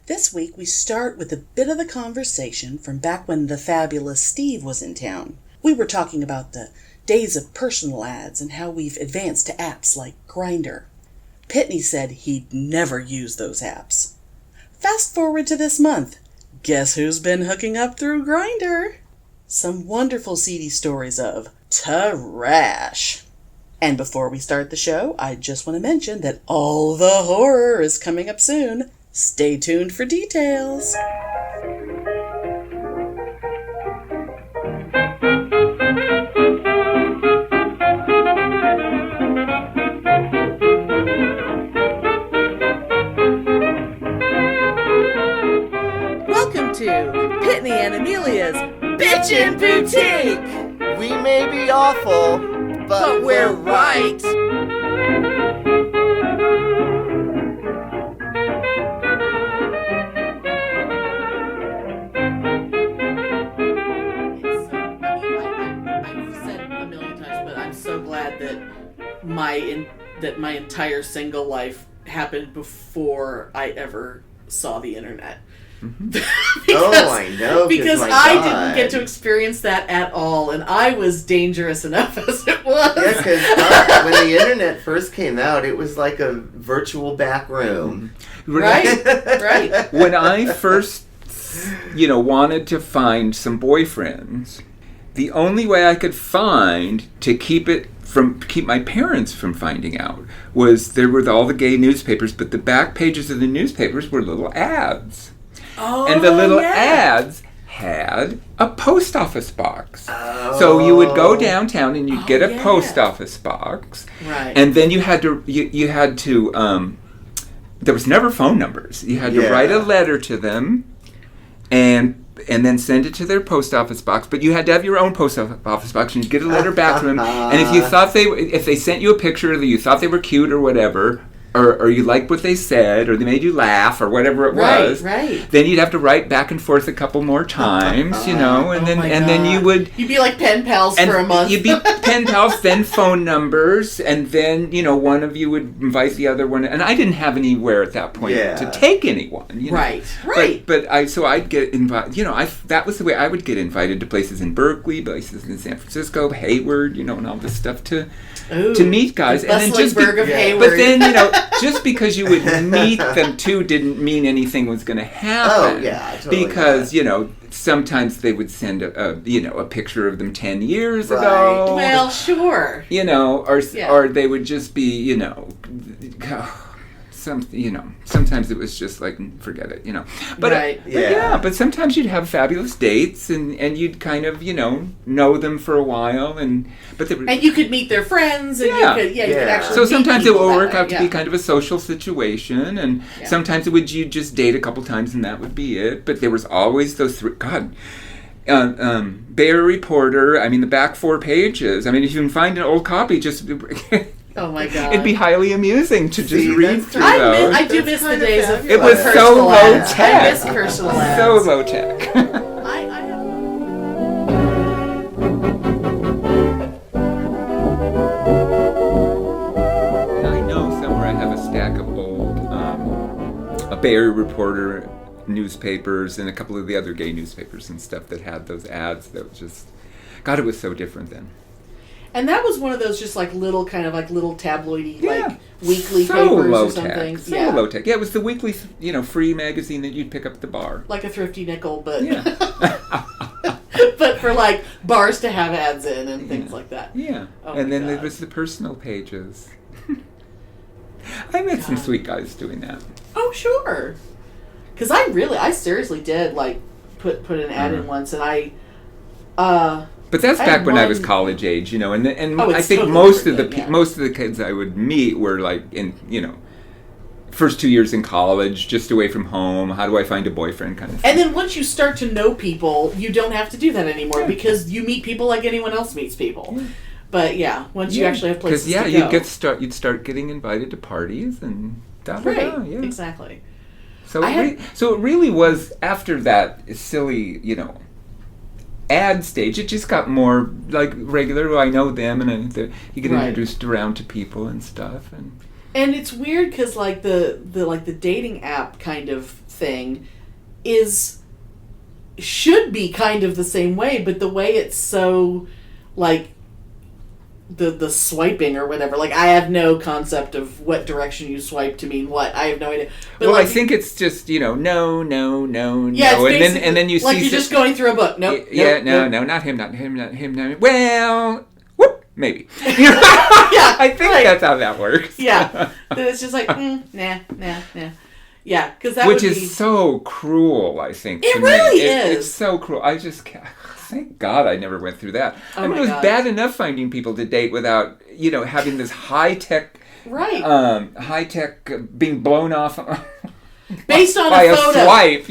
This week we start with a bit of the conversation from back when the fabulous Steve was in town. We were talking about the days of personal ads and how we've advanced to apps like Grindr. Pitney said he'd never use those apps. Fast forward to this month. Guess who's been hooking up through Grindr? Some wonderful seedy stories of trash. And before we start the show, I just want to mention that all the horror is coming up soon. Stay tuned for details. Welcome to Pitney and Amelia's Bitchin' Boutique! We may be awful, but we're right! I've said a million times, but I'm so glad that my entire single life happened before I ever saw the internet. Mm-hmm. I know. Because I didn't get to experience that at all, and I was dangerous enough as it was. Yeah, because when the internet first came out, it was like a virtual back room. Right. When I first, wanted to find some boyfriends, the only way I could find to keep my parents from finding out was there were all the gay newspapers, but the back pages of the newspapers were little ads. Oh, and the little ads had a post office box. Oh. So you would go downtown and you'd get a post office box. Right. And then you had to there was never phone numbers. You had to write a letter to them and then send it to their post office box. But you had to have your own post office box, and you'd get a letter back to them. And if you thought if they sent you a picture that you thought they were cute or whatever, or you liked what they said, or they made you laugh, or whatever it was, then you'd have to write back and forth a couple more times, and then you'd be like pen pals for a month. You'd be pen pals, then phone numbers, and then one of you would invite the other one. And I didn't have anywhere at that point to take anyone. Right. But I'd get invited. That was the way I would get invited to places in Berkeley, places in San Francisco, Hayward, and all this stuff to meet guys. The and then just of Hayward. But then just because you would meet them too didn't mean anything was going to happen. Oh yeah, totally. Because sometimes they would send a picture of them 10 years ago. Well, sure. Or they would just be sometimes it was just like, forget it, But but sometimes you'd have fabulous dates and you'd kind of, know them for a while and you could meet their friends and you could actually so sometimes it would work out to be kind of a social situation and sometimes you'd just date a couple times and that would be it. But there was always those three, Bay Area Reporter, the back 4 pages. If you can find an old copy, just oh my God! It'd be highly amusing to just read through those. I do miss the days of it was so low tech. I miss personal ads. So low tech. I know somewhere I have a stack of old a Bay Area Reporter newspapers and a couple of the other gay newspapers and stuff that had those ads. That was just, God, it was so different then. And that was one of those just like little kind of like little tabloidy weekly so papers low or something. Tech. So low tech. Yeah, it was the weekly, free magazine that you'd pick up at the bar. Like a thrifty nickel, but but for like bars to have ads in and things like that. Yeah. Oh and then God. there was the personal pages. I met some sweet guys doing that. Oh, sure. Because I seriously did like put an ad in once, and But that's back when I was college age, and I think totally most of the different, most of the kids I would meet were like in first 2 years in college, just away from home. How do I find a boyfriend, kind of thing. And then once you start to know people, you don't have to do that anymore because you meet people like anyone else meets people. Yeah. But once you actually have places to go. Because you'd start getting invited to parties and exactly. So it really was after that silly, ad stage. It just got more like regular. I know them, and you get introduced around to people and stuff. And it's weird because like the dating app kind of thing should be kind of the same way, but the way it's so, like, the swiping or whatever, like, I have no concept of what direction you swipe to mean what. I have no idea. But well, like, I think it's just, no, no, no, yeah, no, and then you like see... you're just going through a book. Nope. Yeah, nope. no, not him, not him, not him, not him. Well, whoop, maybe. Yeah, I think right. that's how that works. Yeah. Then it's just like, nah. Yeah, because that Which would be... is so cruel, I think. It to really me. is. It's so cruel. I just can't... Thank God I never went through that. Oh, I mean, my it was gosh. bad enough finding people to date without, having this high-tech... Right. High-tech being blown off... Based on by a photo. Swipe,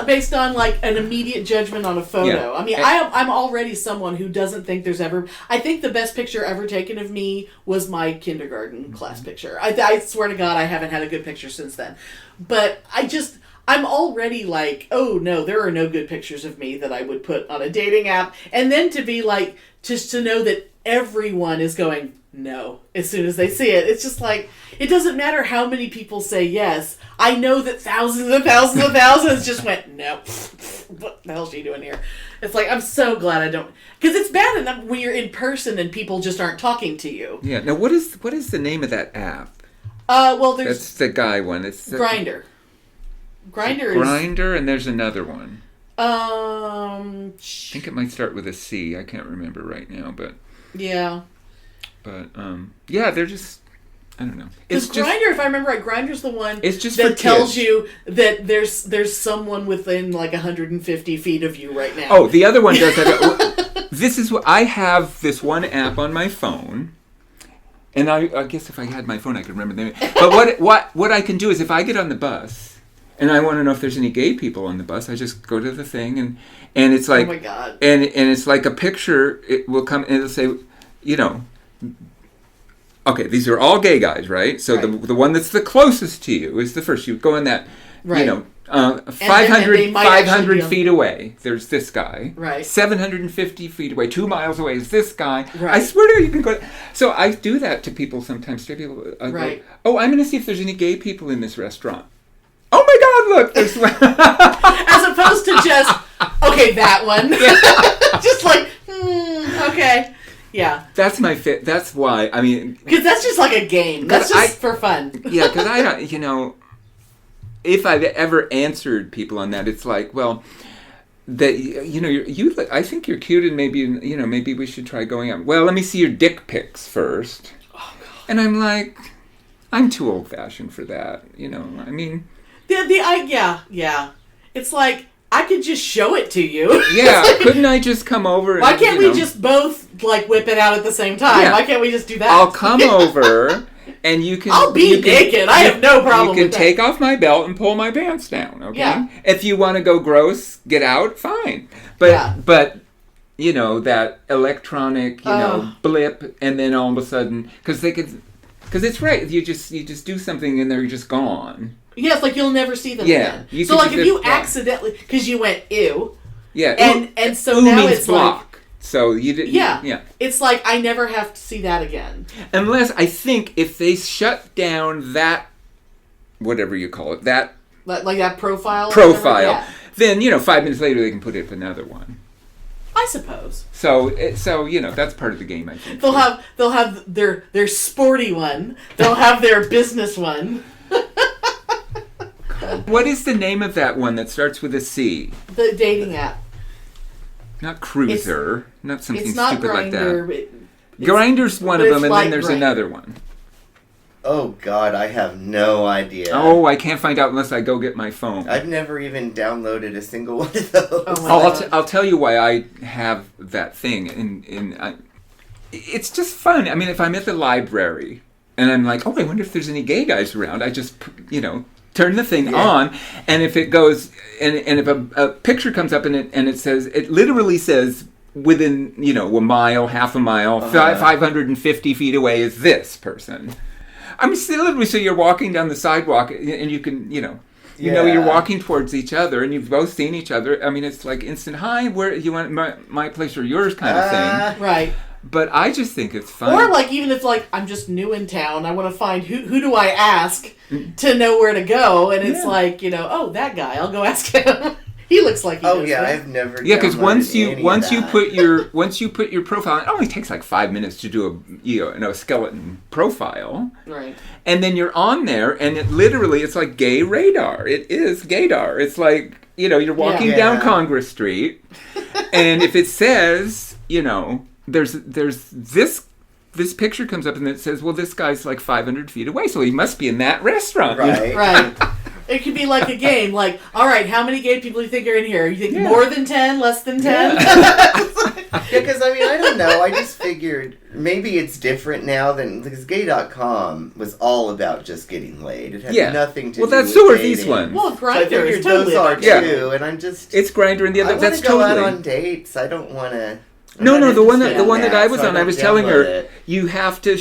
Based on like an immediate judgment on a photo. Yeah. I mean, I'm already someone who doesn't think there's ever... I think the best picture ever taken of me was my kindergarten class picture. I swear to God, I haven't had a good picture since then. But I'm already like, oh no, there are no good pictures of me that I would put on a dating app. And then to be like, just to know that everyone is going, no, as soon as they see it. It's just like, it doesn't matter how many people say yes. I know that thousands and thousands and thousands just went, no, what the hell is she doing here? It's like, I'm so glad I don't, because it's bad enough when you're in person and people just aren't talking to you. Yeah. Now, what is the name of that app? Well, there's... That's the guy one. It's Grindr. Grindr, and there's another one. I I think it might start with a C. I can't remember right now, but... Yeah. But, yeah, they're just... I don't know. Because Grindr, if I remember right, Grindr's the one it's just that for tells kids. you that there's someone within like 150 feet of you right now. Oh, the other one does that. This is what I have. This one app on my phone, and I guess if I had my phone, I could remember the name. But what I can do is if I get on the bus and I want to know if there's any gay people on the bus, I just go to the thing and it's like, oh my God, and it's like a picture. It will come and it'll say, okay, these are all gay guys, right? So right. the one that's the closest to you is the first. You go in that, right. 500 feet away, there's this guy. Right. 750 feet away, 2 miles away is this guy. Right. I swear to you, you can go. So I do that to people sometimes. Straight people. I right. go, oh, I'm going to see if there's any gay people in this restaurant. Oh my God, look, there's one. As opposed to just, okay, that one. Just like, okay. Yeah. That's my fit. That's why, I mean... Because that's just like a game. That's just for fun. Yeah, because I don't, if I've ever answered people on that, it's like, well, that I think you're cute and maybe we should try going out. Well, let me see your dick pics first. Oh, God. And I'm like, I'm too old-fashioned for that, I mean... Yeah. It's like, I could just show it to you. Yeah, couldn't I just come over? Why can't we just both, like, whip it out at the same time? Yeah. Why can't we just do that? I'll come over, and you can... I'll be naked. I have no problem with that. You can take off my belt and pull my pants down, okay? Yeah. If you want to go gross, get out, fine. But that electronic, blip, and then all of a sudden... Because it's right. You just do something, and they're just gone. Yes, like you'll never see them again. So like if you accidentally, because you went ew. Yeah. And so now it's block. Like, so you did. Yeah. It's like I never have to see that again. Unless I think if they shut down that, whatever you call it, that like that profile. Profile. Then 5 minutes later they can put up another one. I suppose. So that's part of the game. I think they'll have their sporty one. They'll have their business one. What is the name of that one that starts with a C? The dating app. Not Cruiser. Not something it's not stupid Grindr, like that. Grinder's one of them, and like then there's another one. Oh, God, I have no idea. Oh, I can't find out unless I go get my phone. I've never even downloaded a single one of those. I'll tell you why I have that thing. It's just fun. I mean, if I'm at the library, and I'm like, I wonder if there's any gay guys around, I just, turn the thing on, and if it goes, and if a picture comes up and it says, it literally says within, a mile, half a mile, 550 feet away is this person. I mean, literally, so you're walking down the sidewalk, and you can, you're walking towards each other, and you've both seen each other. I mean, it's like instant, hi, where you want my place or yours kind of thing. Right. But I just think it's fun. Or like even if like I'm just new in town, I want to find who do I ask to know where to go, and it's like, you know, oh, that guy, I'll go ask him. He looks like he knows that. I've never. Yeah, because once you put your profile, it only takes like 5 minutes to do a skeleton profile. Right. And then you're on there, and it's like gay radar. It is gaydar. It's like, you're walking down Congress Street, and if it says, there's this picture comes up and it says, well, this guy's like 500 feet away, so he must be in that restaurant. Right. Right. It could be like a game, like, all right, how many gay people do you think are in here? You think more than 10, less than 10? Because, I don't know. I just figured maybe it's different now because gay.com was all about just getting laid. It had nothing to do with Well, so are dating. these ones. Well, So I Grindr figured is totally those are about too, and I'm just... It's Grindr and the other. I That's want to go totally out on dates. I don't want to... No, the one that I was on, I was telling her, it. you have to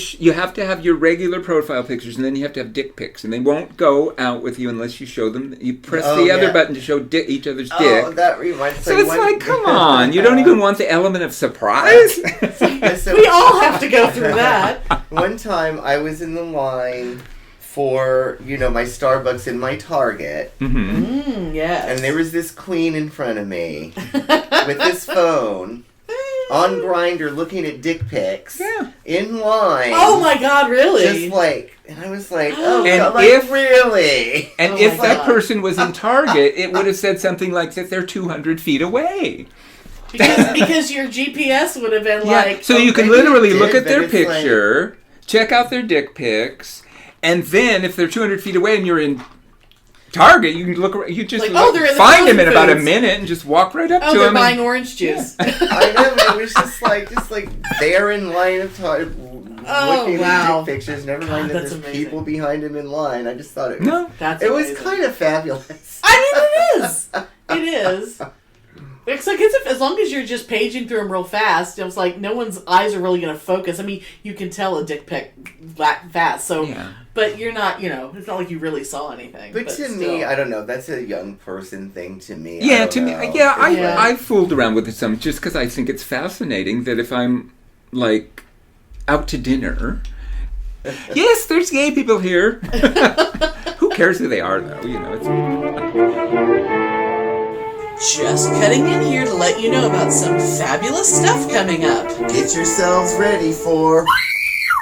have your regular profile pictures, and then you have to have dick pics, and they won't go out with you unless you show them. You press the other button to show each other's dick. Oh, that reminds me. So it's like, come on, you don't even want the element of surprise. We all have to go through that. One time, I was in the line for my Starbucks and my Target. Yes. And there was this queen in front of me with this phone on Grindr looking at dick pics in line. Oh my God, really? Just like, and I was like, oh, And God, really? And if that person was in Target, it would have said something like that they're 200 feet away. Because your GPS would have been like... So you can literally look at their picture, check out their dick pics, and then if they're 200 feet away and you're in Target, you can look. You just find them in about a minute and just walk right up to them. Oh, they're buying orange juice. I know, but it was just like they're in line of Target looking at dick pictures. Never mind that there's people behind them in line. I just thought it was was kind of fabulous. I mean, it is. It is. It's like as long as you're just paging through them real fast, it's like no one's eyes are really going to focus. I mean, you can tell a dick pic that fast, so but you're not, it's not like you really saw anything. But to me, I don't know. That's a young person thing to me. Yeah, to me, I fooled around with it some just because I think it's fascinating that if I'm like out to dinner, yes, there's gay people here. Who cares who they are, though? It's. Just cutting in here to let you know about some fabulous stuff coming up. Get yourselves ready for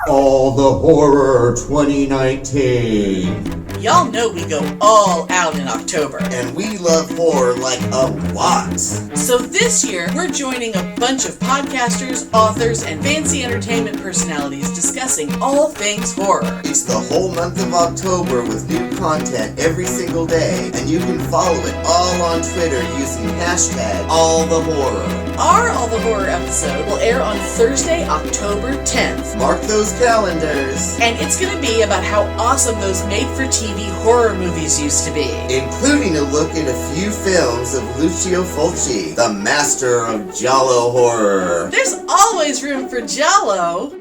All the Horror 2019. Y'all know we go all out in October. And we love horror like a lot. So this year, we're joining a bunch of podcasters, authors, and fancy entertainment personalities discussing all things horror. It's the whole month of October with new content every single day, and you can follow it all on Twitter using hashtag #AllTheHorror. Our All the Horror episode will air on Thursday, October 10th. Mark those calendars. And it's going to be about how awesome those made-for-TV horror movies used to be. Including a look at a few films of Lucio Fulci, the master of Giallo horror. There's always room for Giallo.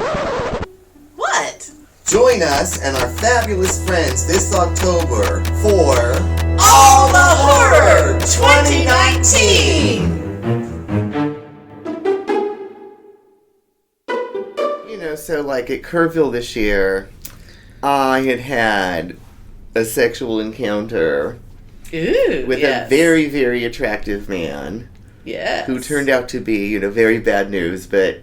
What? Join us and our fabulous friends this October for All the Horror 2019! So like at Kerrville this year, I had a sexual encounter with a very, very attractive man. Yes. Who turned out to be, very bad news, but...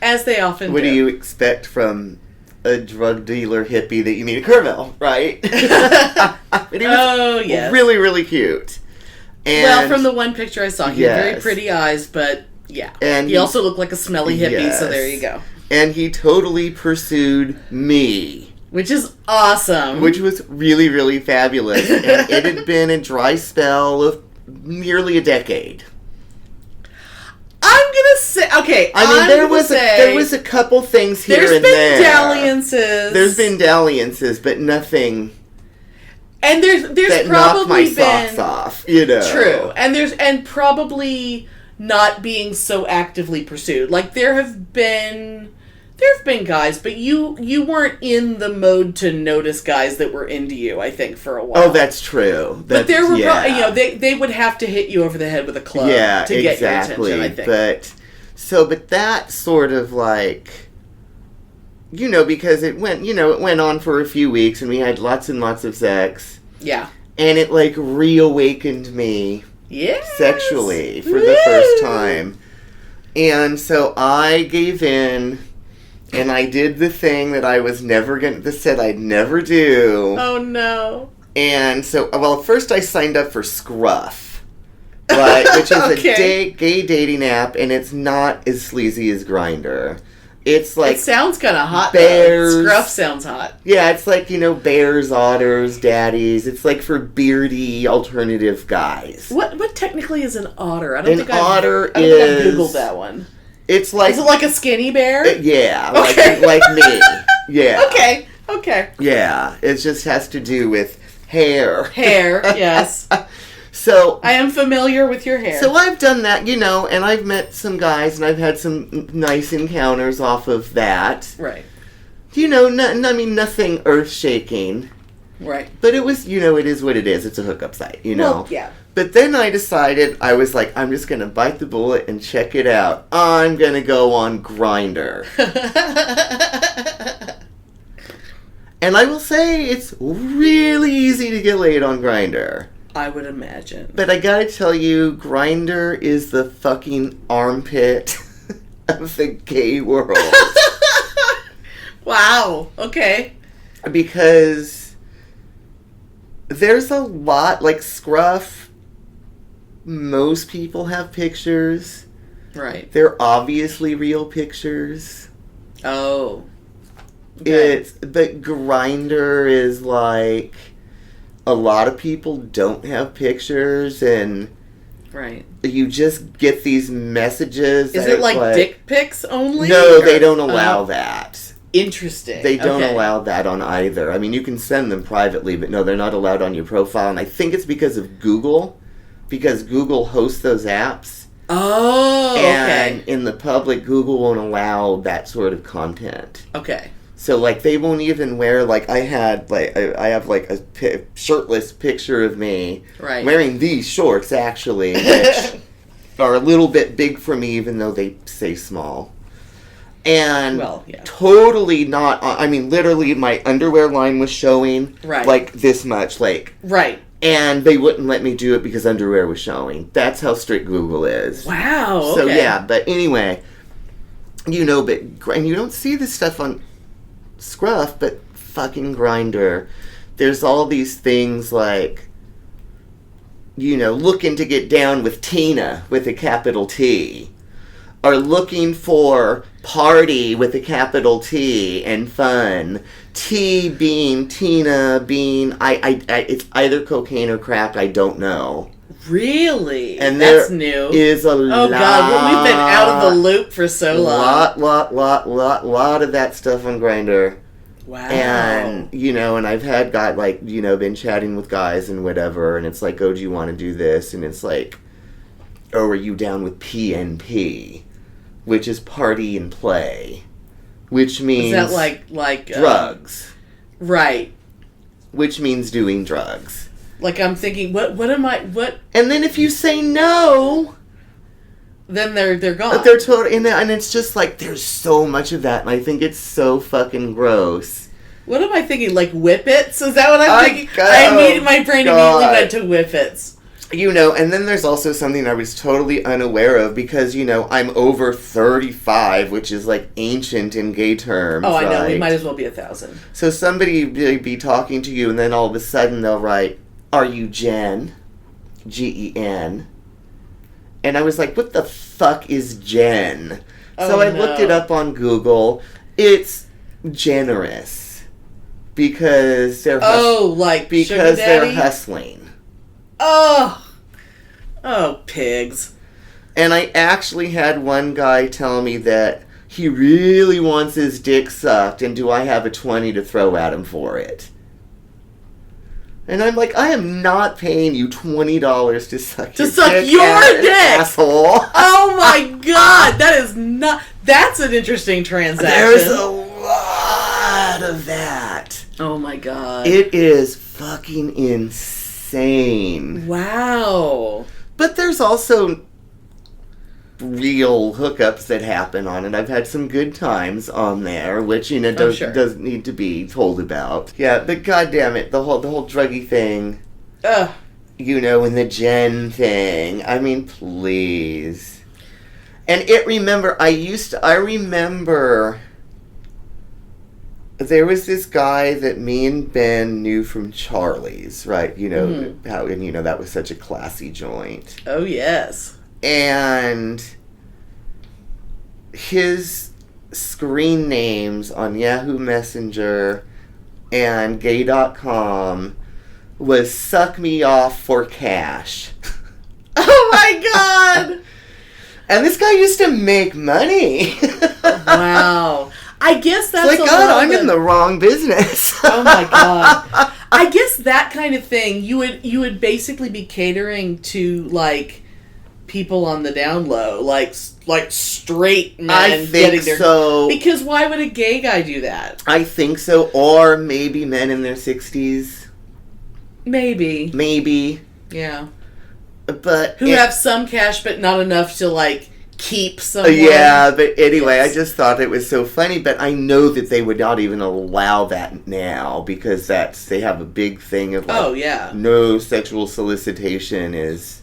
As they often do. What do you expect from a drug dealer hippie that you meet at Kerrville, right? But he was really, really cute. And well, from the one picture I saw, he had very pretty eyes, but and he also looked like a smelly hippie, so there you go. And he totally pursued me. Which is awesome. Which was really, really fabulous. And it had been a dry spell of nearly a decade. I'm gonna say, okay. There was a couple things here and there. There's been dalliances. There's been dalliances, but nothing. And there's that probably knocked my been socks off. True, and probably not being so actively pursued. Like there have been guys, but you weren't in the mode to notice guys that were into you, I think, for a while. Oh, that's true. But there were they would have to hit you over the head with a club to get your attention, I think. But So, but that sort of like, because it went on for a few weeks and we had lots and lots of sex. Yeah. And it like reawakened me sexually for the first time. And so I gave in and I did the thing that I was said I'd never do. Oh no. And so, well, first I signed up for Scruff, right, which is a gay dating app, and it's not as sleazy as Grindr. It's like... It sounds kind of hot, bears. Though. Scruff sounds hot. Yeah, it's like, bears, otters, daddies. It's like for beardy alternative guys. What technically is an otter? I don't think I've Googled that one. It's like... Is it like a skinny bear? Yeah, okay. like me. Yeah. Okay. Yeah, it just has to do with hair. Hair, yes. So I am familiar with your hair. So I've done that, and I've met some guys, and I've had some nice encounters off of that. Right. Nothing earth-shaking. Right. But it was, it is what it is. It's a hookup site, Well, yeah. But then I decided, I was like, I'm just going to bite the bullet and check it out. I'm going to go on Grindr. And I will say, it's really easy to get laid on Grindr. I would imagine. But I gotta tell you, Grindr is the fucking armpit of the gay world. Wow. Okay. Because there's a lot, like Scruff, most people have pictures. Right. They're obviously real pictures. Oh. Okay. But Grindr is like, a lot of people don't have pictures, and right. You just get these messages. Is it like dick pics only? No, they don't allow that. Interesting. They don't allow that on either. I mean, you can send them privately, but no, they're not allowed on your profile. And I think it's because of Google, because Google hosts those apps. Oh, and in the public, Google won't allow that sort of content. Okay. So, like, they won't even wear, like, I have, like, a shirtless picture of me wearing these shorts, actually, which are a little bit big for me, even though they say small. And totally not, literally my underwear line was showing, like, this much, like. Right. And they wouldn't let me do it because underwear was showing. That's how strict Google is. Wow, okay. So, yeah, but anyway, and you don't see this stuff on Scruff, but fucking Grindr. There's all these things like, looking to get down with Tina with a capital T, or looking for party with a capital T and fun. T being Tina being it's either cocaine or crack. I don't know. Really? And that's new. Is a lot. Oh God, we've been out of the loop for so long. Lot of that stuff on Grindr. Wow. And and I've had been chatting with guys and whatever, and it's like, oh, do you want to do this? And it's like, oh, are you down with PNP, which is party and play, which means is that like drugs, right? Which means doing drugs. Like, I'm thinking, what am I, what? And then if you say no, then they're gone. They're totally, and it's just like, there's so much of that, and I think it's so fucking gross. What am I thinking? Like whippets? Is that what I'm thinking? My brain immediately went to whippets. And then there's also something I was totally unaware of because, I'm over 35, which is like ancient in gay terms. Oh, I know. We might as well be 1,000. So somebody be talking to you, and then all of a sudden they'll write, "Are you Jen?" Gen. And I was like, what the fuck is Jen? So I looked it up on Google. It's generous. Because they're they're hustling. Oh, pigs. And I actually had one guy tell me that he really wants his dick sucked, and do I have a 20 to throw at him for it? And I'm like, I am not paying you $20 to suck your dick, asshole. Oh my God, that's an interesting transaction. There's a lot of that. Oh my God. It is fucking insane. Wow. But there's also real hookups that happen on it. I've had some good times on there, which, you know, doesn't need to be told about. Yeah, but goddamn it, the whole druggy thing. Ugh. You know, and the Jen thing. I mean, please. And I remember there was this guy that me and Ben knew from Charlie's, right? You know, that was such a classy joint. Oh, yes. And his screen names on Yahoo Messenger and gay.com was Suck Me Off for Cash. Oh my God! And this guy used to make money. Wow. I guess that's it's like, God, I'm in the wrong business. Oh my God. I guess that kind of thing, you would basically be catering to, like, people on the down low, like straight men. I think so. Because why would a gay guy do that? I think so. Or maybe men in their 60s. Maybe. Yeah. But who have some cash, but not enough to, like, keep someone. Yeah, but anyway, yes. I just thought it was so funny, but I know that they would not even allow that now, because they have a big thing of, like, no sexual solicitation is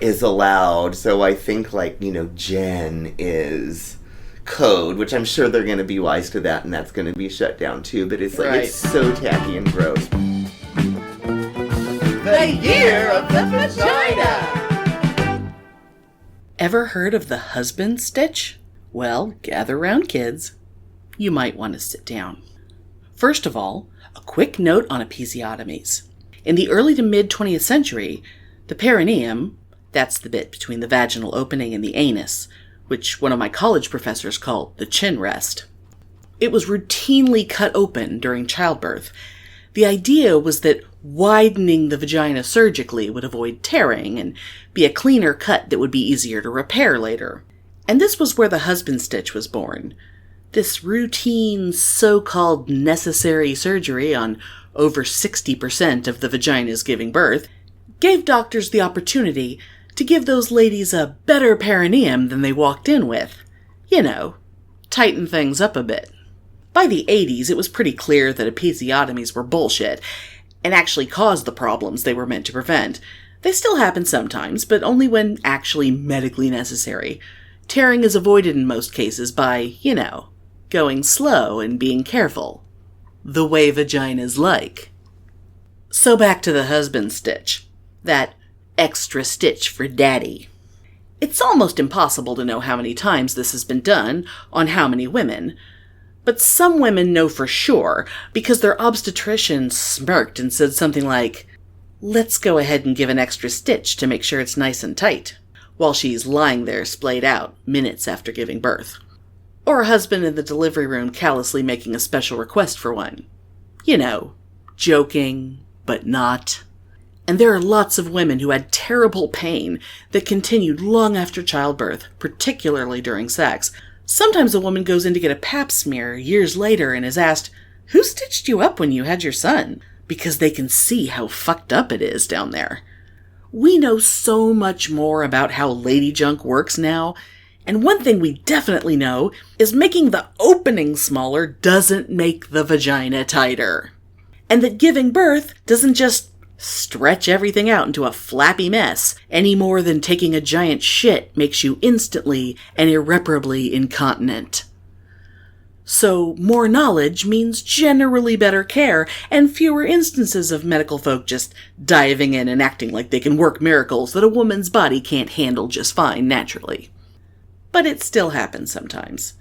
allowed. So I think, like, you know, Jen is code, which I'm sure they're going to be wise to that, and that's going to be shut down too, but it's like, it's so tacky and gross. The year of the vagina! Ever heard of the husband stitch? Well, gather round, kids. You might want to sit down. First of all, a quick note on episiotomies. In the early to mid-20th century, the perineum, that's the bit between the vaginal opening and the anus, which one of my college professors called the chin rest, it was routinely cut open during childbirth. The idea was that widening the vagina surgically would avoid tearing and be a cleaner cut that would be easier to repair later. And this was where the husband stitch was born. This routine, so-called necessary surgery on over 60% of the vaginas giving birth gave doctors the opportunity to give those ladies a better perineum than they walked in with. You know, tighten things up a bit. By the 80s, it was pretty clear that episiotomies were bullshit, and actually caused the problems they were meant to prevent. They still happen sometimes, but only when actually medically necessary. Tearing is avoided in most cases by, you know, going slow and being careful. The way vaginas like. So back to the husband stitch. That extra stitch for daddy. It's almost impossible to know how many times this has been done on how many women. But some women know for sure, because their obstetrician smirked and said something like, "Let's go ahead and give an extra stitch to make sure it's nice and tight," while she's lying there splayed out minutes after giving birth. Or a husband in the delivery room callously making a special request for one. You know, joking, but not. And there are lots of women who had terrible pain that continued long after childbirth, particularly during sex. Sometimes a woman goes in to get a pap smear years later and is asked, "Who stitched you up when you had your son?" Because they can see how fucked up it is down there. We know so much more about how lady junk works now, and one thing we definitely know is making the opening smaller doesn't make the vagina tighter. And that giving birth doesn't just stretch everything out into a flappy mess any more than taking a giant shit makes you instantly and irreparably incontinent. So more knowledge means generally better care and fewer instances of medical folk just diving in and acting like they can work miracles that a woman's body can't handle just fine naturally. But it still happens sometimes.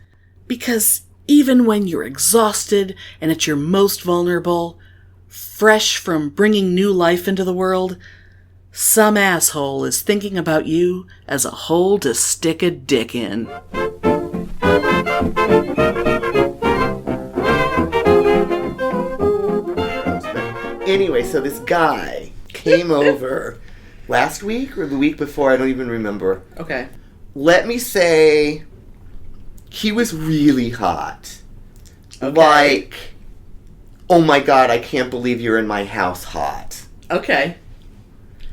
Because even when you're exhausted and at your most vulnerable, fresh from bringing new life into the world, some asshole is thinking about you as a hole to stick a dick in. Anyway, so this guy came over last week or the week before, I don't even remember. Okay. Let me say, he was really hot. Okay. Like, oh my God, I can't believe you're in my house hot. Okay.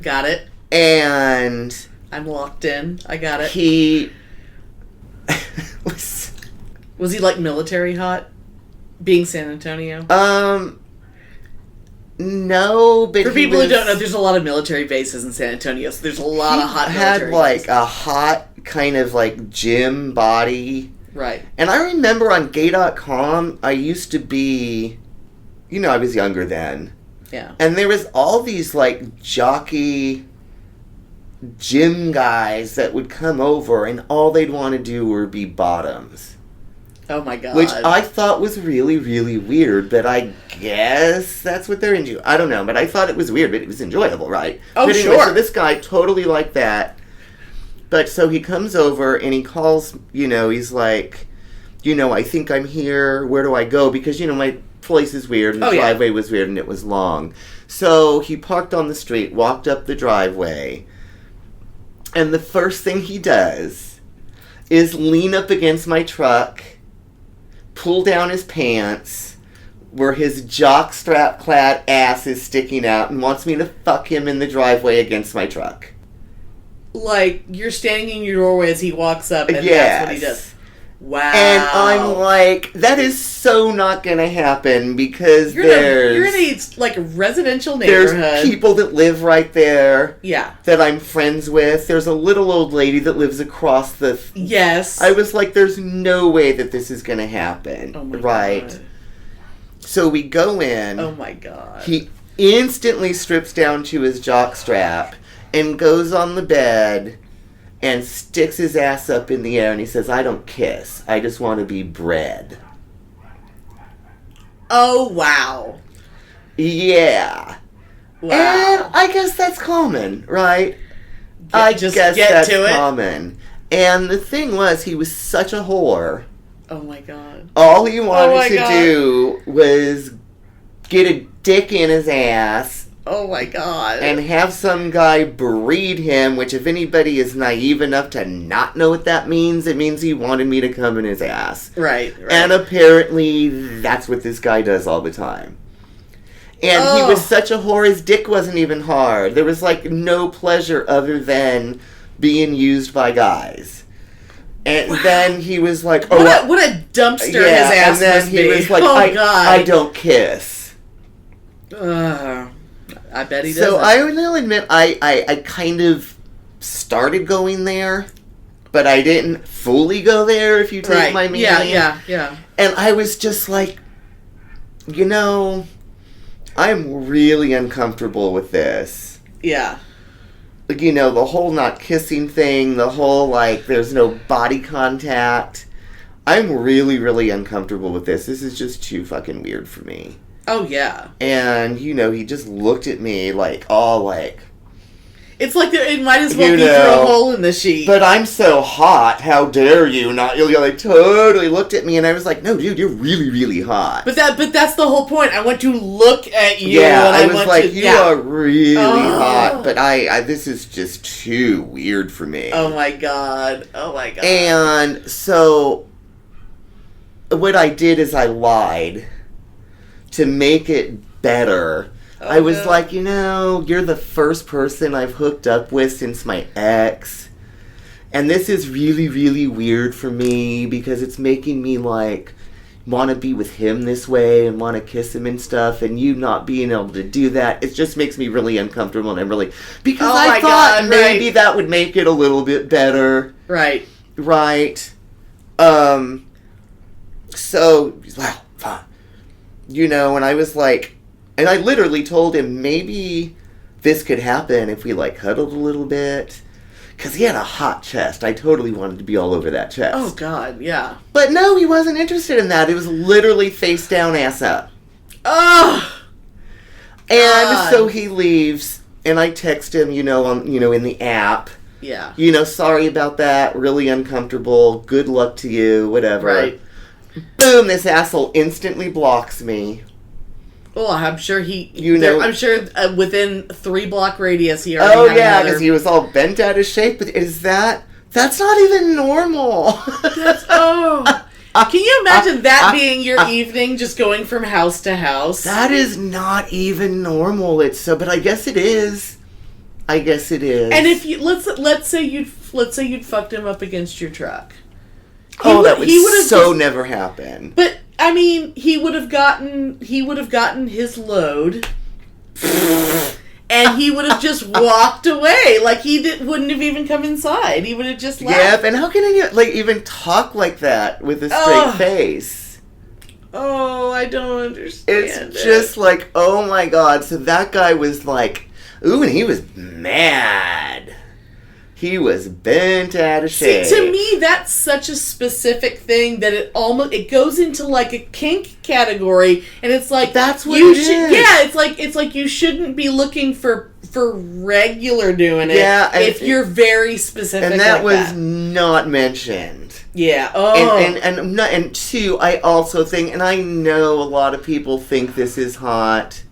Got it. And I'm locked in. I got it. He was he like military hot? Being San Antonio? No, but for people who don't know, there's a lot of military bases in San Antonio, so there's a lot of hot military had like bases. a hot kind of like gym body. Right. And I remember on gay.com, I used to be, I was younger then. Yeah. And there was all these like jockey gym guys that would come over and all they'd want to do were be bottoms. Oh my god. Which I thought was really, really weird, but I guess that's what they're into. I don't know, but I thought it was weird, but it was enjoyable, right? Oh, but anyway, sure. So this guy totally like that. But so he comes over and he calls, he's like, I think I'm here. Where do I go? Because, my place is weird and the driveway was weird and it was long. So he parked on the street, walked up the driveway, and the first thing he does is lean up against my truck, pull down his pants where his jockstrap clad ass is sticking out and wants me to fuck him in the driveway against my truck. Like, you're standing in your doorway as he walks up and that's what he does. Wow. And I'm like, that is so not gonna happen because you're in a like residential neighborhood. There's people that live right there. Yeah. That I'm friends with. There's a little old lady that lives across the... Yes. I was like, there's no way that this is gonna happen. Oh my right. God. So we go in. Oh my God. He instantly strips down to his jockstrap and goes on the bed and sticks his ass up in the air and he says, I don't kiss. I just want to be bred. Oh, wow. Yeah. Wow. And I guess that's common, right? Get to it. Common. And the thing was, he was such a whore. Oh my God. All he wanted to do was get a dick in his ass. Oh my God. And have some guy breed him, which if anybody is naive enough to not know what that means, it means he wanted me to come in his ass. Right. And apparently that's what this guy does all the time. And he was such a whore, his dick wasn't even hard. There was like no pleasure other than being used by guys. And then he was like, what a dumpster his ass and then must he be. was like, God. I don't kiss. I bet he does. So I will admit, I kind of started going there, but I didn't fully go there, if you take my meaning. Yeah. And I was just like, I'm really uncomfortable with this. Yeah. Like, the whole not kissing thing, the whole, like, there's no body contact. I'm really, really uncomfortable with this. This is just too fucking weird for me. Oh, yeah. And, he just looked at me, like, all, like... It's like it might as well be through a hole in the sheet. But I'm so hot, how dare you not... You like, totally looked at me, and I was like, no, dude, you're really, really hot. But that's the whole point. I want to look at you. Yeah, and I was like, you are really hot, but I this is just too weird for me. Oh, my God. And so, what I did is I lied to make it better. I was like, you're the first person I've hooked up with since my ex. And this is really, really weird for me because it's making me, like, want to be with him this way and want to kiss him and stuff. And you not being able to do that, it just makes me really uncomfortable. And I'm really... Because I thought maybe that would make it a little bit better. Right. So, wow, fine. And I was like... And I literally told him maybe this could happen if we, like, cuddled a little bit. Because he had a hot chest. I totally wanted to be all over that chest. Oh, God, yeah. But no, he wasn't interested in that. It was literally face down, ass up. Oh! And so he leaves, and I text him, in the app. Yeah. Sorry about that. Really uncomfortable. Good luck to you. Whatever. Right. Boom, this asshole instantly blocks me. Well, I'm sure I'm sure within 3-block radius he already. Oh yeah, because he was all bent out of shape. But that's not even normal. Can you imagine that being your evening, just going from house to house? That is not even normal. But I guess it is. I guess it is. And if you let's say you'd fucked him up against your truck. That would never happen. But I mean, he would have gotten his load, and he would have just walked away. Like he wouldn't have even come inside. He would have just left. Yeah, and how can he even talk like that with a straight face? Oh, I don't understand. It's just like, oh my god. So that guy was like, ooh, and he was mad. He was bent out of shape. See, to me, that's such a specific thing that it goes into like a kink category, and it's like that's what it is. Yeah, it's like you shouldn't be looking for regular doing it. Yeah, if you're very specific. And that was not mentioned. Yeah. Oh. And two, I also think, and I know a lot of people think this is hot,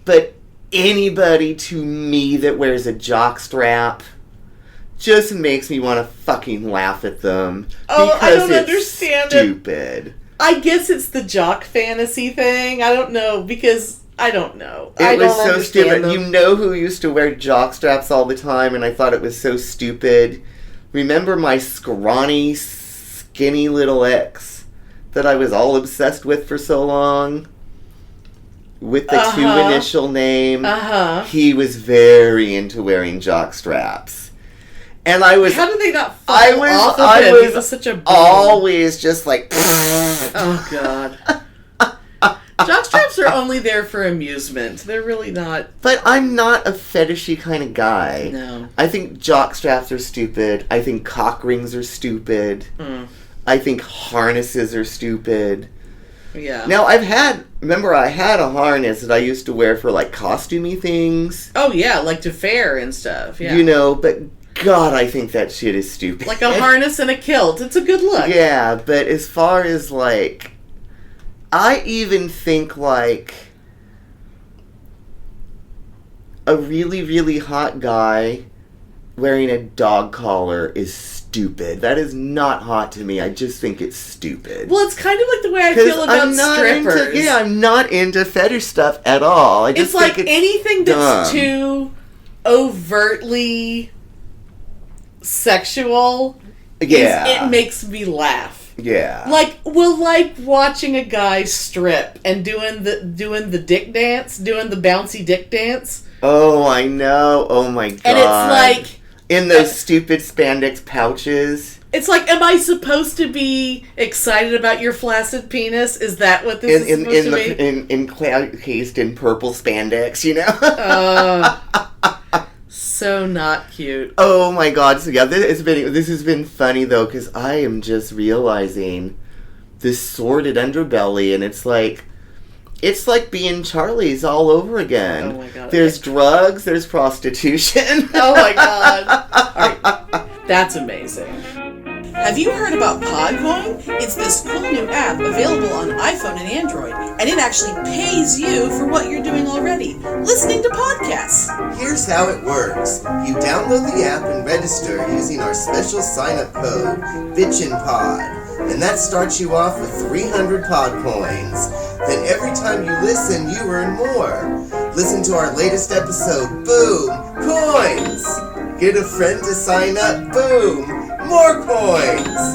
but anybody to me that wears a jockstrap just makes me want to fucking laugh at them. Oh, I don't understand it. Stupid. I guess it's the jock fantasy thing. I don't know, because I don't know. It was so stupid. Them. You know who used to wear jockstraps all the time, and I thought it was so stupid? Remember my scrawny, skinny little ex that I was all obsessed with for so long? With the two initial name. He was very into wearing jockstraps. And I was... How did they not fall off of him? He was such a... always just like... Oh, God. Jockstraps are only there for amusement. They're really not... But I'm not a fetishy kind of guy. No. I think jockstraps are stupid. I think cock rings are stupid. I think harnesses are stupid. Yeah. Now, remember I had a harness that I used to wear for, like, costumey things. Oh, yeah, like to fair and stuff, yeah. You know, but God, I think that shit is stupid. Like a harness and a kilt. It's a good look. Yeah, but as far as, like, I even think, like, a really, really hot guy wearing a dog collar is stupid. That is not hot to me. I just think it's stupid. Well, it's kind of like the way I feel about strippers. I'm not into fetish stuff at all. It's like anything that's too overtly sexual. Yeah. It makes me laugh. Yeah. Like watching a guy strip and doing the dick dance, doing the bouncy dick dance. Oh, I know. Oh my God. And it's like in those stupid spandex pouches. It's like, am I supposed to be excited about your flaccid penis? Is that what this is supposed to be? Encased in purple spandex, you know? So not cute. Oh my God. So yeah, this has been funny though, because I am just realizing this sordid underbelly, and it's like being Charlie's all over again. Oh my God. There's drugs, there's prostitution. Oh my God. All right. That's amazing. Have you heard about Podcoin? It's this cool new app available on iPhone and Android, and it actually pays you for what you're doing already, listening to podcasts. Here's how it works. You download the app and register using our special sign-up code, BitchinPod, and that starts you off with 300 Podcoins. Then every time you listen, you earn more. Listen to our latest episode, boom, coins! Get a friend to sign up, boom, more coins!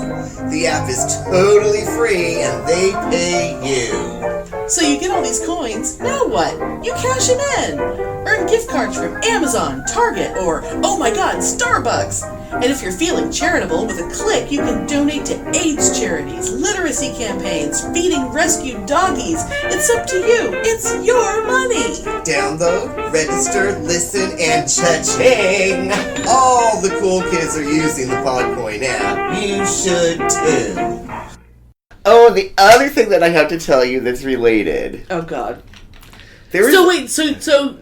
The app is totally free and they pay you. So you get all these coins, now what? You cash them in! Earn gift cards from Amazon, Target, or, oh my God, Starbucks! And if you're feeling charitable, with a click, you can donate to AIDS charities, literacy campaigns, feeding rescued doggies. It's up to you. It's your money. Download, register, listen, and cha-ching! All the cool kids are using the Podcoin app. You should too. Oh, the other thing that I have to tell you that's related. Oh God. So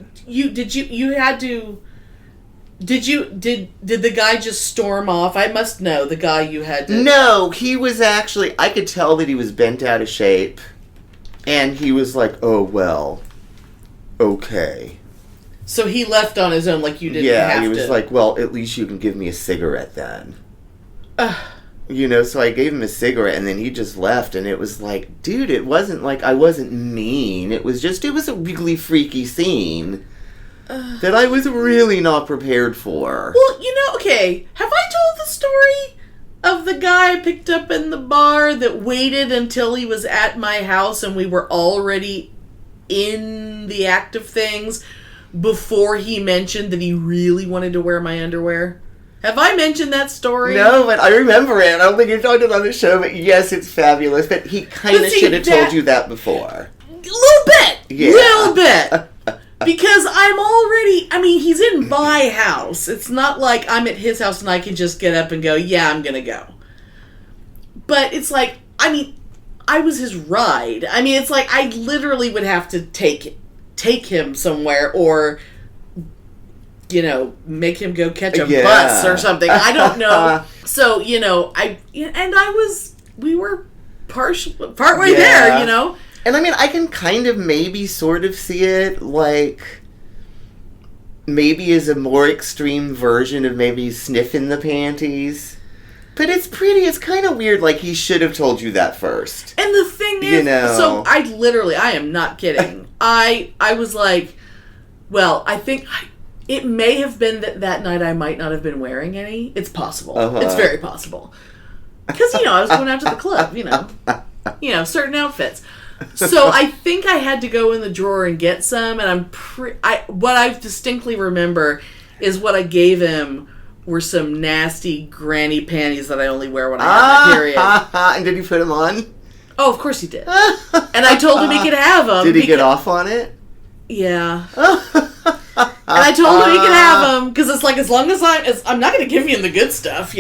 Did the guy just storm off? I must know the guy you had to... No, he was actually... I could tell that he was bent out of shape. And he was like, oh, well, okay. So he left on his own, like you didn't have to... Yeah, he was like, well, at least you can give me a cigarette then. You know, so I gave him a cigarette, and then he just left, and it was like, dude, it wasn't like I wasn't mean. It was a really freaky scene. that I was really not prepared for. Well, okay, have I told the story of the guy I picked up in the bar that waited until he was at my house and we were already in the act of things before he mentioned that he really wanted to wear my underwear? Have I mentioned that story? No, but I remember it. I don't think you talked it on the show, but yes, it's fabulous. But he kind of should have told you that before. Little bit. Yeah. Little bit. Because he's in my house. It's not like I'm at his house and I can just get up and go, yeah, I'm going to go. But it's like, I was his ride. It's like I literally would have to take him somewhere or, make him go catch a bus or something. I don't know. So, we were partway there, And I can kind of maybe sort of see it like maybe as a more extreme version of maybe sniffing the panties. But it's kind of weird, like he should have told you that first. And the thing is, so I am not kidding. I was like, well, I think it may have been that night I might not have been wearing any. It's possible. Uh-huh. It's very possible. Because, I was going out to the club, certain outfits. So I think I had to go in the drawer and get some, and what I distinctly remember is what I gave him were some nasty granny panties that I only wear when I have my period. And did he put them on? Oh, of course he did. And I told him he could have them. Did he get off on it? Yeah. And I told him he could have them, because it's like, as long as I'm not going to give him the good stuff,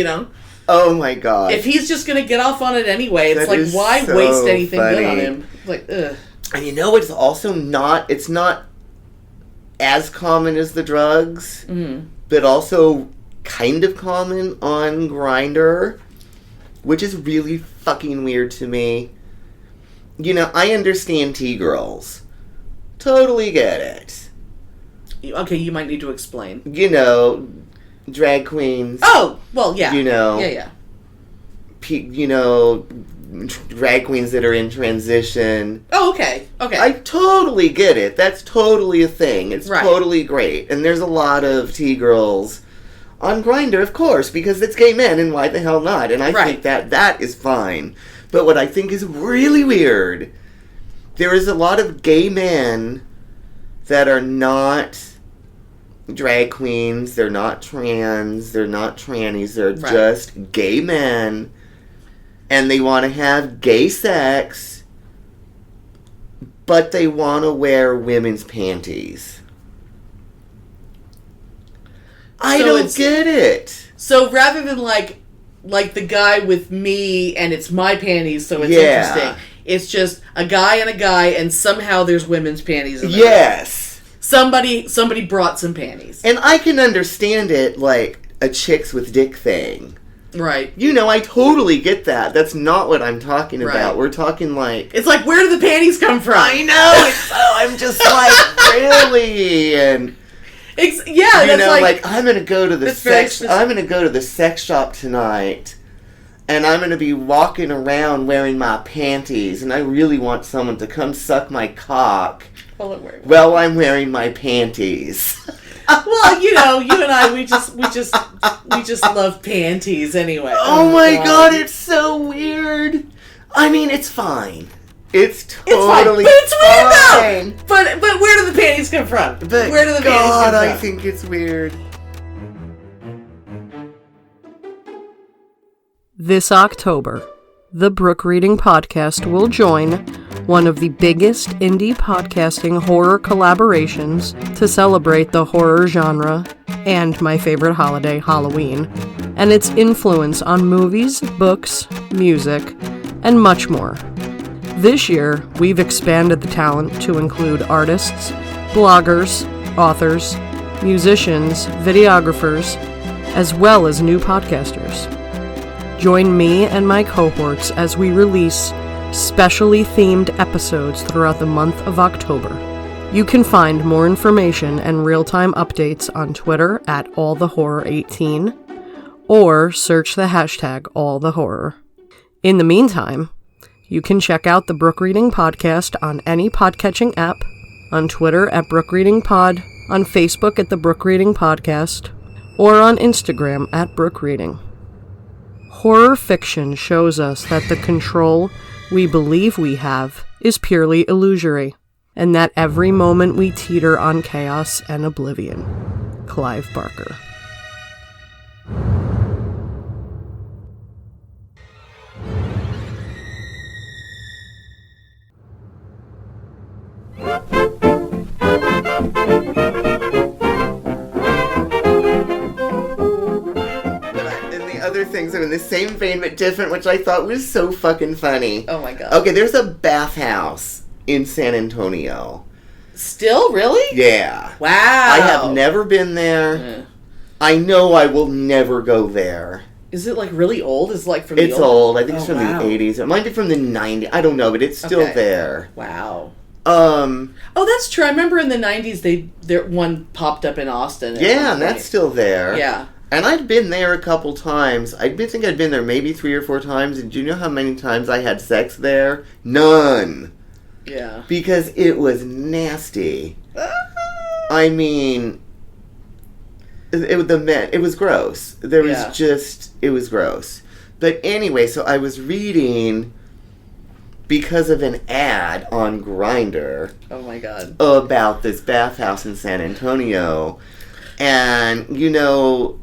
Oh my god. If he's just going to get off on it anyway, it's like, why waste anything good on him? Like, ugh. And it's also it's not as common as the drugs, but also kind of common on Grindr, which is really fucking weird to me. I understand T-girls. Totally get it. Okay, you might need to explain. Drag queens. Oh, well, yeah. Yeah. Drag queens that are in transition. Oh, okay. I totally get it. That's totally a thing. It's totally great. And there's a lot of T-girls on Grindr, of course, because it's gay men, and why the hell not? And I think that is fine. But what I think is really weird, there is a lot of gay men that are not drag queens, they're not trans, they're not trannies, they're just gay men, and they want to have gay sex, but they want to wear women's panties. I don't get it. So rather than like the guy with me and it's my panties, so it's interesting, it's just a guy, and somehow there's women's panties in there. Yes. Somebody brought some panties. And I can understand it, like a chicks with dick thing. Right. I totally get that. That's not what I'm talking about. We're talking like... It's like, where do the panties come from? I know! I'm just like, really? And... that's like I'm gonna go to the sex shop tonight, and I'm gonna be walking around wearing my panties, and I really want someone to come suck my cock while I'm wearing my panties. Well, you and I, we just love panties anyway. Oh my god, it's so weird. It's fine. It's totally fine. But it's weird though. But where do the panties come from? Where do the panties come from? I think it's weird. This October, the Brook Reading Podcast will join one of the biggest indie podcasting horror collaborations to celebrate the horror genre and my favorite holiday, Halloween, and its influence on movies, books, music, and much more. This year, we've expanded the talent to include artists, bloggers, authors, musicians, videographers, as well as new podcasters. Join me and my cohorts as we release specially themed episodes throughout the month of October. You can find more information and real-time updates on Twitter at allthehorror18 or search the hashtag allthehorror. In the meantime, you can check out the Brook Reading Podcast on any podcatching app, on Twitter at Brook Reading Pod, on Facebook at the Brook Reading Podcast, or on Instagram at Brook Reading. Horror fiction shows us that the control we believe we have is purely illusory, and that every moment we teeter on chaos and oblivion. Clive Barker. Other things are in the same vein but different, which I thought was so fucking funny. Oh my god. Okay, there's a bathhouse in San Antonio. Still? Really? Yeah. Wow. I have never been there. Yeah. I know I will never go there. Is it like really old? Is it like from the It's old. I think it's from wow. the 80s. It might be from the 90s. I don't know, but it's still there. Wow. Oh, that's true. I remember in the 90s there one popped up in Austin. Yeah, and that's still there. Yeah. And I'd been there a couple times. I think I'd been there maybe 3 or 4 times. And do you know how many times I had sex there? None. Yeah. Because it was nasty. I mean, it was gross. It was gross. But anyway, so I was reading because of an ad on Grindr. Oh my god. About this bathhouse in San Antonio. And you know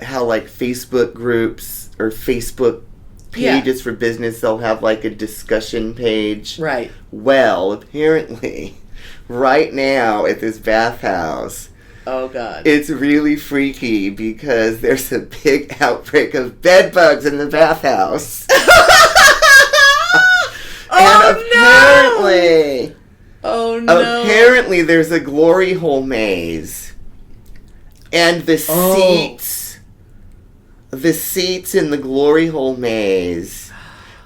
how like Facebook groups or Facebook pages for business, they'll have like a discussion page. Right. Well, apparently, right now at this bathhouse, oh god, it's really freaky because there's a big outbreak of bedbugs in the bathhouse. apparently, apparently there's a glory hole maze, and the seats in the glory hole maze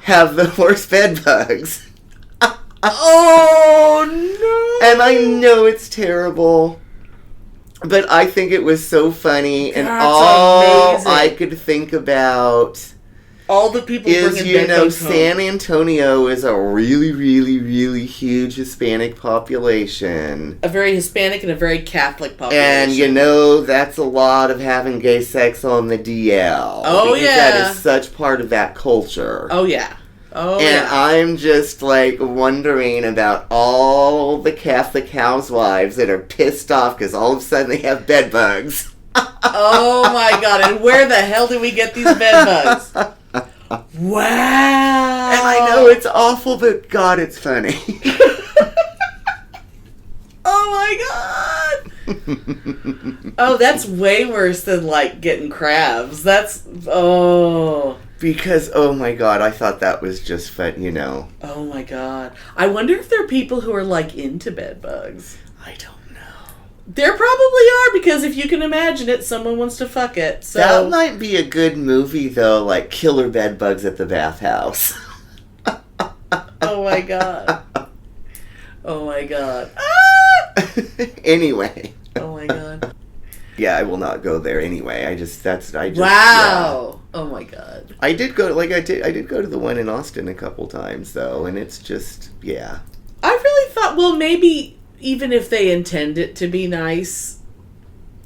have the worst bedbugs. Oh no! And I know it's terrible, but I think it was so funny, and all amazing. I could think about all the people is, bringing bedbugs San home. Antonio is a really, really, really huge Hispanic population. A very Hispanic and a very Catholic population. And that's a lot of having gay sex on the DL. Oh, because that is such part of that culture. Oh, yeah. Oh, and I'm just, like, wondering about all the Catholic housewives that are pissed off because all of a sudden they have bedbugs. Oh, my God. And where the hell do we get these bedbugs? Wow. And I know it's awful, but God, it's funny. Oh, my God. Oh, that's way worse than, like, getting crabs. Because, oh my god, I thought that was just fun, Oh my god. I wonder if there are people who are, like, into bedbugs. I don't know. There probably are, because if you can imagine it, someone wants to fuck it. So that might be a good movie, though, like Killer Bedbugs at the Bathhouse. Oh my god. Oh my god. Anyway. Oh my god. Yeah, I will not go there anyway. Wow. Yeah. Oh my god. I did go to the one in Austin a couple times though, and it's just, yeah. I really thought, well, maybe even if they intend it to be nice,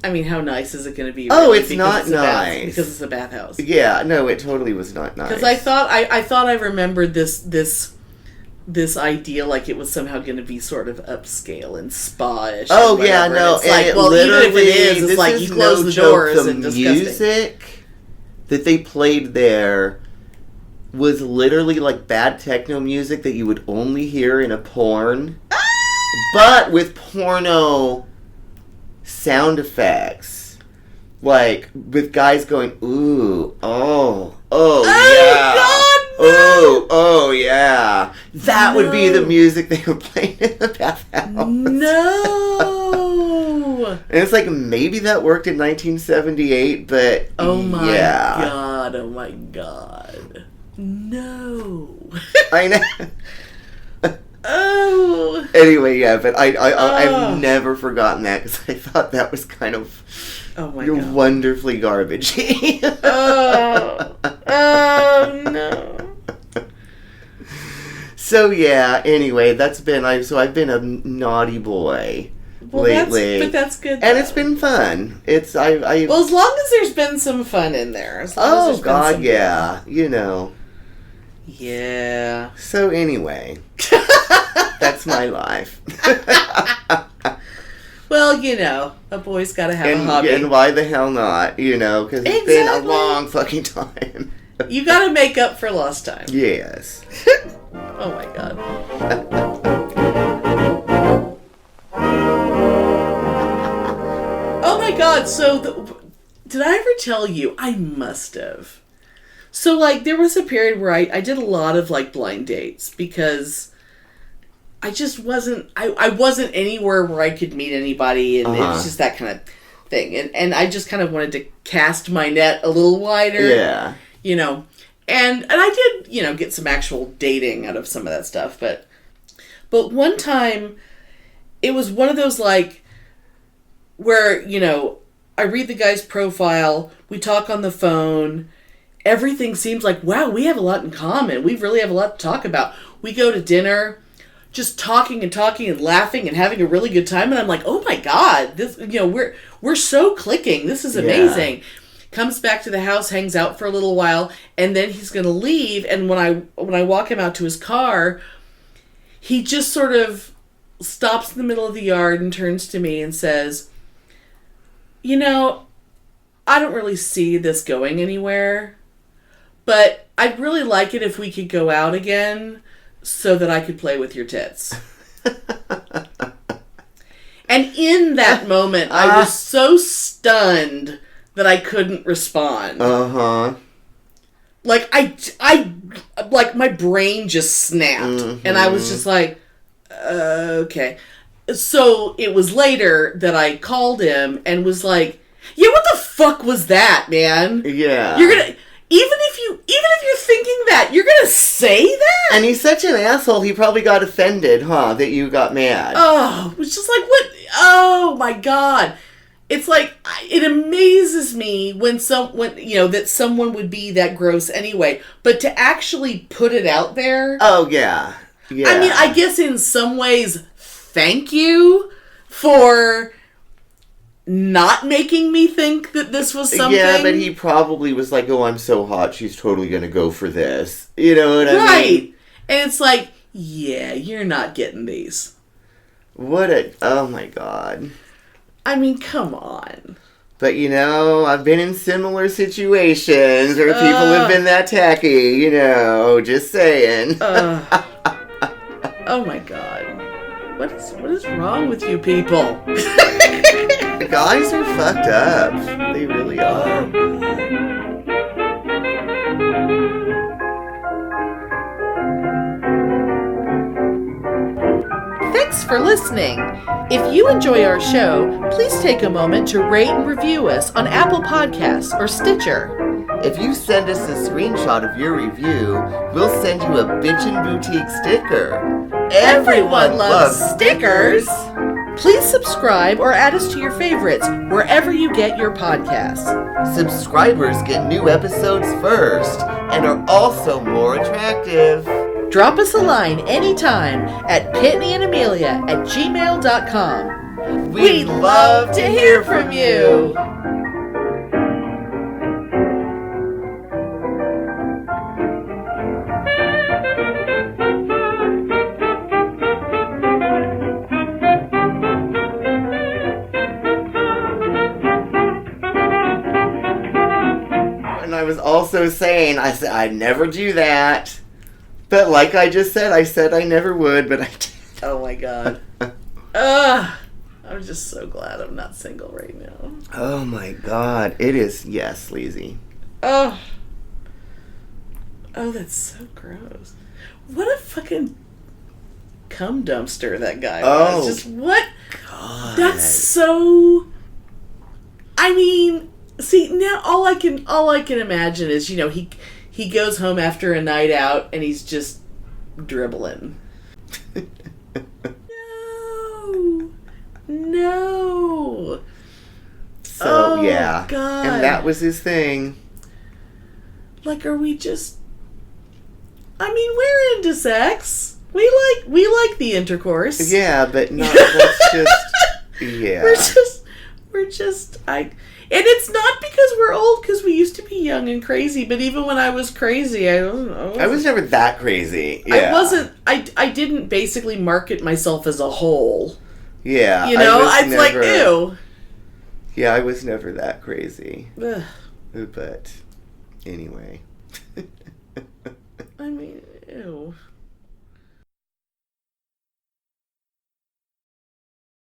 I mean, how nice is it going to be? Oh, really? it's not nice. Because it's a bathhouse. Yeah, no, it totally was not nice. Because I thought I remembered this idea like it was somehow going to be sort of upscale and spa-ish. Oh yeah, no, it's like, well, even if it is, it's like you close the doors and disgusting. The music that they played there was literally like bad techno music that you would only hear in a porn, but with porno sound effects, like with guys going ooh, oh yeah. God! Oh, yeah. That would be the music they were playing in the bathhouse. No! And it's like, maybe that worked in 1978, but oh my yeah. God. No. I know. Oh. Anyway, yeah, but I've never forgotten that because I thought that was kind of God. Wonderfully garbagey. Oh no. So yeah, anyway, I've been a naughty boy lately. But that's good. And it's been fun. Well, as long as there's been some fun in there. Oh, God, yeah. You know. Yeah. So, anyway. That's my life. Well, you know, a boy's got to have a hobby. And why the hell not? You know, because it's been a long fucking time. You got to make up for lost time. Yes. Oh, my God. Oh, my God. So, did I ever tell you? I must have. So, like, there was a period where I did a lot of, like, blind dates because I just wasn't, I wasn't anywhere where I could meet anybody, and it was just that kind of thing. And I just kind of wanted to cast my net a little wider. Yeah. You know, and I did, you know, get some actual dating out of some of that stuff. But one time, it was one of those, like, where, you know, I read the guy's profile, we talk on the phone, everything seems like, wow, we have a lot in common. We really have a lot to talk about. We go to dinner, just talking and laughing and having a really good time. And I'm like, oh my God, this, you know, we're so clicking. This is amazing. Yeah. Comes back to the house, hangs out for a little while, and then he's going to leave. And when I walk him out to his car, he just sort of stops in the middle of the yard and turns to me and says, you know, I don't really see this going anywhere, but I'd really like it if we could go out again so that I could play with your tits. And in that moment, I was so stunned that I couldn't respond. Like, I like, my brain just snapped. And I was just like, okay. So it was later that I called him and was like, yeah, what the fuck was that, man? Yeah. You're gonna, even if you're thinking that, you're gonna say that? And he's such an asshole, he probably got offended, that you got mad. Oh, it was just like, what? Oh my God. It's like, it amazes me when you know, that someone would be that gross anyway, but to actually put it out there. Oh, yeah. Yeah. I mean, I guess in some ways, thank you for not making me think that this was something. Yeah, but he probably was like, oh, I'm so hot, she's totally going to go for this. You know what I mean? Right. And it's like, yeah, you're not getting these. Oh my God. I mean, come on. But, you know, I've been in similar situations where people have been that tacky, you know, just saying. Oh my God. What is wrong with you people? Guys are fucked up. They really are. Thanks for listening. If you enjoy our show, please take a moment to rate and review us on Apple Podcasts or Stitcher. If you send us a screenshot of your review, we'll send you a Bitchin' Boutique sticker. Everyone loves stickers! Please subscribe or add us to your favorites wherever you get your podcasts. Subscribers get new episodes first and are also more attractive. Drop us a line anytime at pitneyandamelia@gmail.com. We'd love to hear from you! And I was also saying, I said I'd never do that. But like I just said, I said I never would, but I did. Oh my God. I'm just so glad I'm not single right now. Oh my God. It is, yes, sleazy. Oh, that's so gross. What a fucking cum dumpster that guy was. Just what? God. That's so... I mean, see, now all I can imagine is, you know, he goes home after a night out and he's just dribbling. No. So, yeah. God. And that was his thing. Like, are we just... I mean, we're into sex. We like the intercourse. Yeah, but not, let's just... Yeah. And it's not because we're old, because we used to be young and crazy, but even when I was crazy, I was never that crazy. Yeah. I didn't basically market myself as a whole. Yeah. Like, ew. Yeah, I was never that crazy. Ugh. But, anyway.